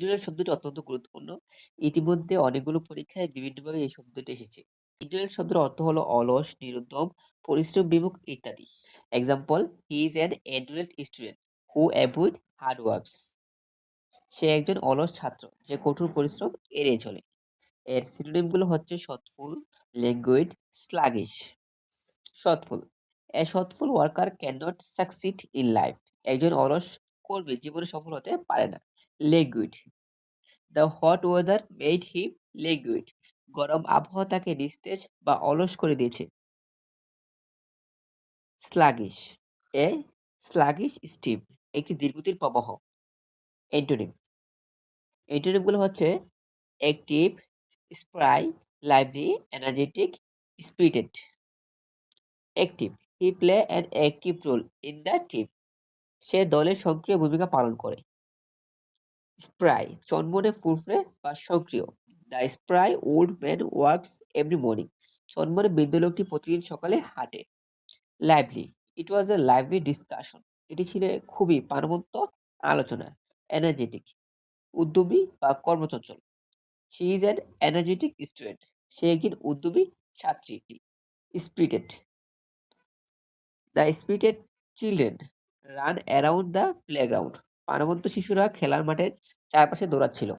Internet শব্দটি অত্যন্ত গুরুত্বপূর্ণ। ইতিমধ্যে অনেকগুলো পরীক্ষায় বিভিন্নভাবে এই শব্দটি এসেছে। ইন্টারনেট শব্দের অর্থ হলো অলস, নিরুদ্যম, পরিশ্রম বিমুখ ইত্যাদি। Example: he is an internet student who avoid hard works. সে একজন অলস ছাত্র যে কঠোর পরিশ্রম এড়িয়ে চলে। এর সিনোনিম গুলো হচ্ছে slothful, languid, sluggish. Slothful: a slothful worker can not succeed in life. একজন অলস কর্মী জীবনে সফল হতে পারে না। Languid: the hot weather made him languid. গরম আবহাওয়া তাকে নিস্তেজ বা অলস করে দিয়েছে। স্লাগিশ: এ স্লাগিশ স্টিম, একটি ধীরগতির প্রবাহ। এন্টোনিম: এন্টোনিম গুলো হচ্ছে active, spry, lively, energetic, spirited. Active: he play an active role in the team. সে দলের সক্রিয় ভূমিকা পালন করে। স্প্রাই: চনমনে, ফুরফুরে বা সক্রিয়। The spry old man works every morning. চনমনে বৃদ্ধ লোকটি প্রতিদিন সকালে হাঁটে। Lively: it was a lively discussion. এটি ছিল খুবই প্রাণবন্ত আলোচনা। এনার্জেটিক: উদ্যমী বা কর্মচঞ্চল। She is an energetic student. সে একজন উদ্যমী ছাত্রী। Spirited: the spirited children run around the playground. প্রাণবন্ত শিশুরা খেলার মাঠের চারপাশে দৌড়াচ্ছিল।